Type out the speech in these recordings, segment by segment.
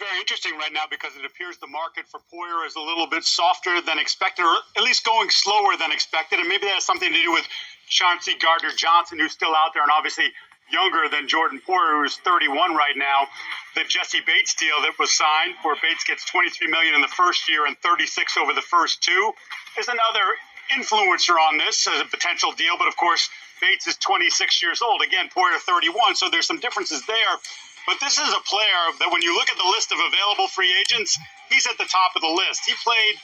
very interesting right now because it appears the market for Poyer is a little bit softer than expected, or at least going slower than expected. And maybe that has something to do with Chauncey Gardner-Johnson, who's still out there and obviously younger than Jordan Poyer, who's 31 right now. The Jesse Bates deal that was signed, where Bates gets $23 million in the first year and $36 over the first two, is another influencer on this as a potential deal. But of course, Bates is 26 years old. Again, Poyer 31, so there's some differences there. But this is a player that when you look at the list of available free agents, he's at the top of the list. He played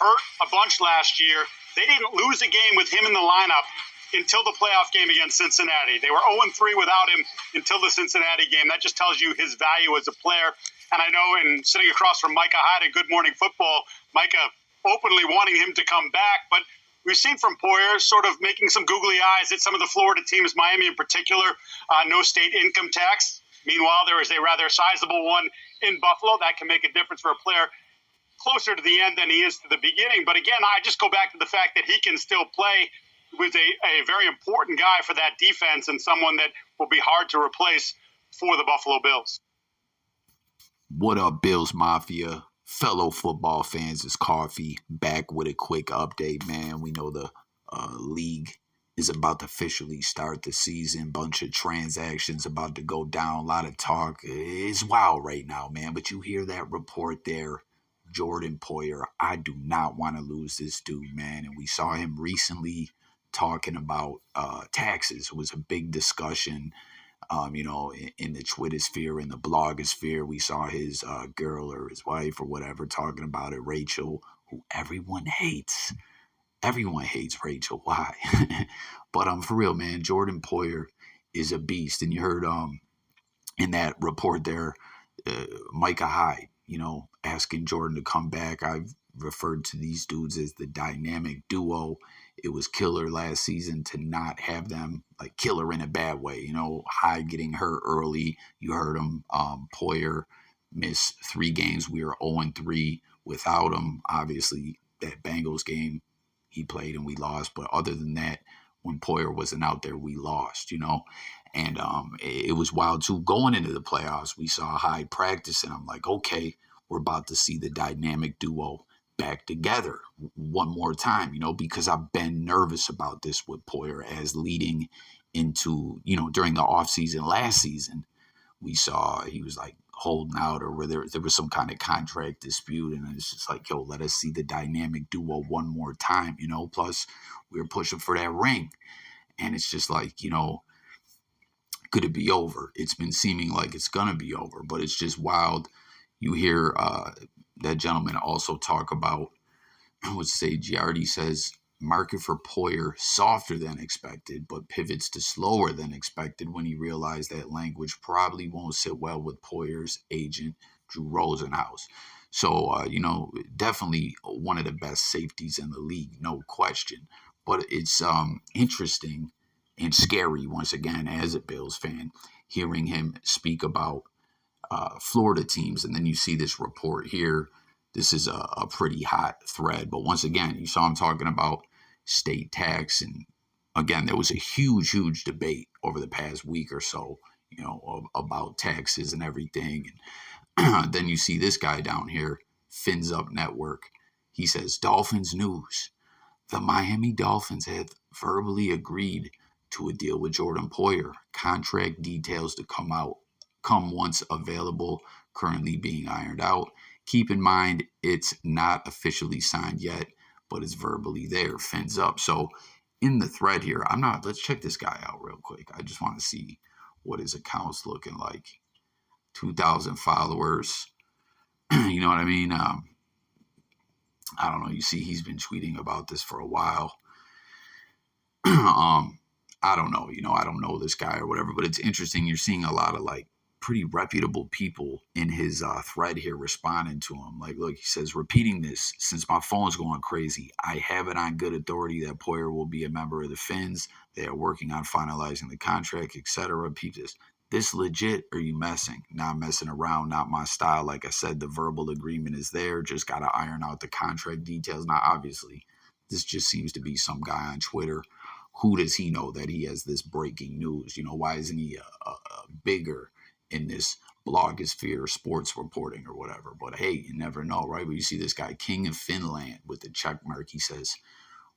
hurt a bunch last year. They didn't lose a game with him in the lineup until the playoff game against Cincinnati. They were 0-3 without him until the Cincinnati game. That just tells you his value as a player. And I know in sitting across from Micah Hyde at Good Morning Football, Micah openly wanting him to come back. But we've seen from Poyer sort of making some googly eyes at some of the Florida teams, Miami in particular, no state income tax. Meanwhile, there is a rather sizable one in Buffalo. That can make a difference for a player closer to the end than he is to the beginning. But again, I just go back to the fact that he can still play. He was a very important guy for that defense and someone that will be hard to replace for the Buffalo Bills. What up, Bills Mafia? Fellow football fans, it's Coffee back with a quick update, man. We know the league is about to officially start the season. Bunch of transactions about to go down. A lot of talk. It's wild right now, man. But you hear that report there. Jordan Poyer. I do not want to lose this dude, man. And we saw him recently talking about taxes. It was a big discussion, in the Twitter sphere, in the blogosphere. We saw his girl or his wife or whatever talking about it, Rachel, who everyone hates. Everyone hates Rachel. Why? But for real, man, Jordan Poyer is a beast. And you heard in that report there, Micah Hyde, asking Jordan to come back. I've referred to these dudes as the dynamic duo. It was killer last season to not have them, like killer in a bad way. Hyde getting hurt early. You heard him. Poyer missed 3 games. We were 0-3 without him. Obviously, that Bengals game, he played and we lost. But other than that, when Poyer wasn't out there, we lost, And it was wild, too. Going into the playoffs, we saw Hyde practice, and I'm like, okay, we're about to see the dynamic duo back together one more time, because I've been nervous about this with Poyer as leading into, during the offseason last season, we saw he was like holding out or where there was some kind of contract dispute. And it's just like, yo, let us see the dynamic duo one more time, plus we were pushing for that ring. And it's just like, could it be over? It's been seeming like it's going to be over, but it's just wild. You hear that gentleman also talk about, Giardi says, market for Poyer softer than expected, but pivots to slower than expected when he realized that language probably won't sit well with Poyer's agent, Drew Rosenhaus. So, definitely one of the best safeties in the league, no question. But it's interesting and scary, once again, as a Bills fan, hearing him speak about Florida teams. And then you see this report here. This is a pretty hot thread. But once again, you saw him talking about state tax. And again, there was a huge, huge debate over the past week or so, about taxes and everything. And then you see this guy down here, FinsUp Network. He says, Dolphins news. The Miami Dolphins have verbally agreed to a deal with Jordan Poyer. Contract details to come once available, currently being ironed out. Keep in mind, it's not officially signed yet, but it's verbally there, FinsUp. So in the thread here, let's check this guy out real quick. I just want to see what his account's looking like. 2,000 followers. You know what I mean? I don't know. You see, he's been tweeting about this for a while. I don't know. I don't know this guy or whatever, but it's interesting. You're seeing a lot of pretty reputable people in his thread here responding to him. Look, he says, repeating this, since my phone's going crazy, I have it on good authority that Poyer will be a member of the Fins. They are working on finalizing the contract, etc. Peep this legit, or are you messing? Not messing around, not my style. Like I said, the verbal agreement is there. Just got to iron out the contract details. Now, obviously, this just seems to be some guy on Twitter. Who does he know that he has this breaking news? Why isn't he bigger in this blogosphere sports reporting or whatever. But hey, you never know, right? But you see this guy, King of Finland, with the check mark. He says,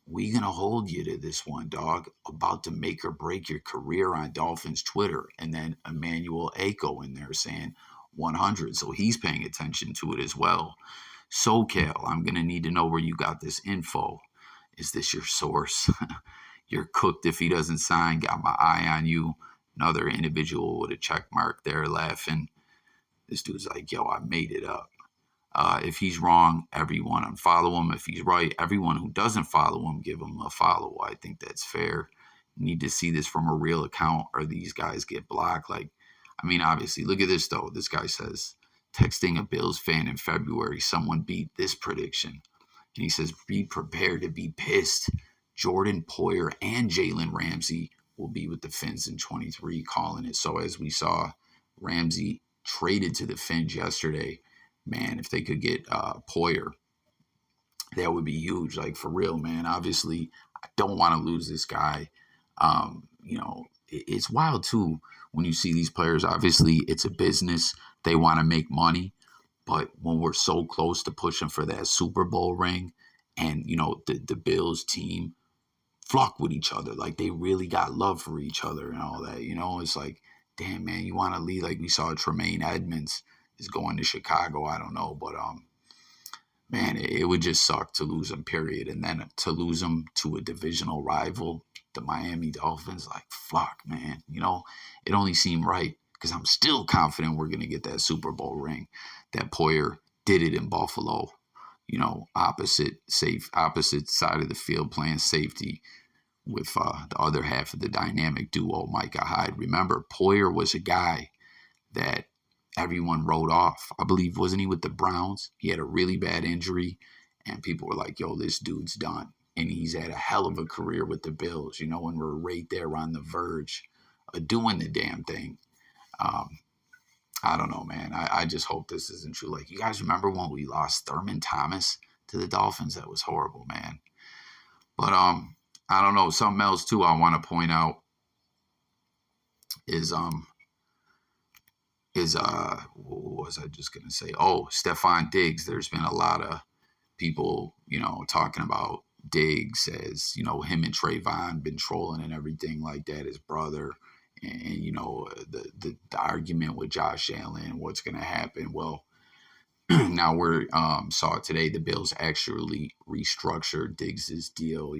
"We gonna hold you to this one, dog. About to make or break your career on Dolphins Twitter." And then Emmanuel Ako in there saying 100. So he's paying attention to it as well. SoCal, I'm gonna need to know where you got this info. Is this your source? You're cooked if he doesn't sign. Got my eye on you. Another individual with a check mark there laughing. This dude's like, yo, I made it up. If he's wrong, everyone unfollow him. If he's right, everyone who doesn't follow him, give him a follow. I think that's fair. Need to see this from a real account or these guys get blocked. Like, I mean, obviously, look at this, though. This guy says, texting a Bills fan in February, someone beat this prediction. And he says, be prepared to be pissed. Jordan Poyer and Jalen Ramsey will be with the Fins in 23, calling it. So as we saw, Ramsey traded to the Fins yesterday. Man, if they could get Poyer, that would be huge. Like, for real, man. Obviously, I don't want to lose this guy. It's wild, too, when you see these players. Obviously, it's a business. They want to make money. But when we're so close to pushing for that Super Bowl ring and, the Bills team flock with each other, like they really got love for each other and all that, it's like, damn, man, you want to lead like we saw Tremaine Edmonds is going to Chicago. I don't know, but man, it would just suck to lose him, period. And then to lose him to a divisional rival, the Miami Dolphins, like, fuck, man. It only seemed right because I'm still confident we're going to get that Super Bowl ring. That Poyer did it in Buffalo, opposite side of the field playing safety with the other half of the dynamic duo, Micah Hyde. Remember, Poyer was a guy that everyone wrote off. I believe, wasn't he with the Browns? He had a really bad injury, and people were like, yo, this dude's done. And he's had a hell of a career with the Bills, and we're right there on the verge of doing the damn thing. I don't know, man. I just hope this isn't true. Like, you guys remember when we lost Thurman Thomas to the Dolphins? That was horrible, man. But I don't know. Something else, too, I want to point out is what was I just going to say? Oh, Stephon Diggs. There's been a lot of people, talking about Diggs as, him and Trayvon been trolling and everything like that, his brother. And the argument with Josh Allen, what's going to happen? Well, now we're saw it today. The Bills actually restructured Diggs's deal.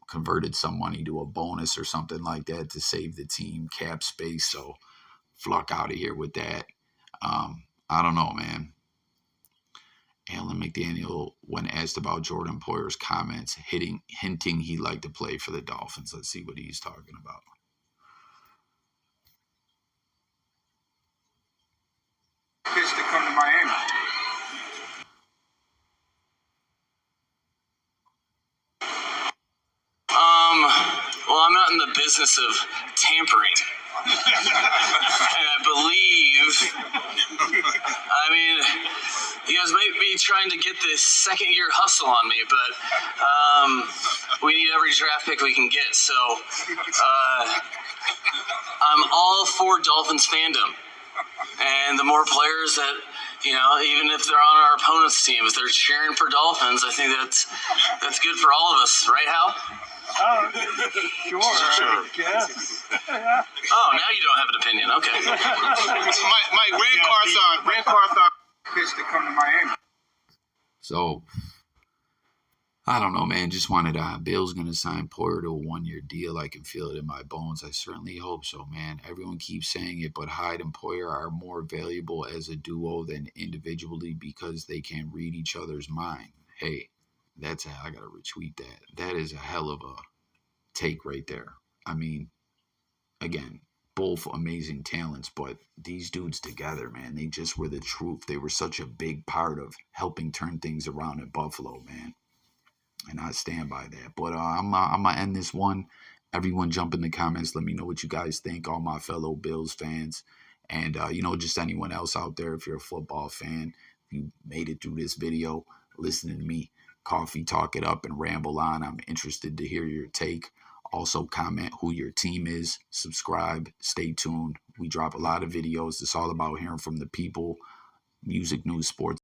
Converted some money to a bonus or something like that to save the team cap space. So flock out of here with that. I don't know, man. Alan McDaniel, when asked about Jordan Poyer's comments, hinting he'd like to play for the Dolphins. Let's see what he's talking about. Pitch to come to Miami. Well, I'm not in the business of tampering. And I mean, you guys might be trying to get this second-year hustle on me, but we need every draft pick we can get. So I'm all for Dolphins fandom. And the more players that, even if they're on our opponent's team, if they're cheering for Dolphins, I think that's good for all of us. Right, Hal? Oh, sure. I guess. Oh, now you don't have an opinion. Okay. Mike, Ran Carthon pitch to come to Miami. So, I don't know, man. Just wanted Bill's going to sign Poyer to a 1-year deal. I can feel it in my bones. I certainly hope so, man. Everyone keeps saying it, but Hyde and Poyer are more valuable as a duo than individually because they can read each other's mind. Hey, I got to retweet that. That is a hell of a take right there. I mean, again, both amazing talents, but these dudes together, man, they just were the truth. They were such a big part of helping turn things around in Buffalo, man. And I stand by that. But I'm going to end this one. Everyone jump in the comments. Let me know what you guys think, all my fellow Bills fans. And, just anyone else out there, if you're a football fan, if you made it through this video, listening to me coffee talk it up and ramble on, I'm interested to hear your take. Also comment who your team is. Subscribe. Stay tuned. We drop a lot of videos. It's all about hearing from the people. Music, news, sports.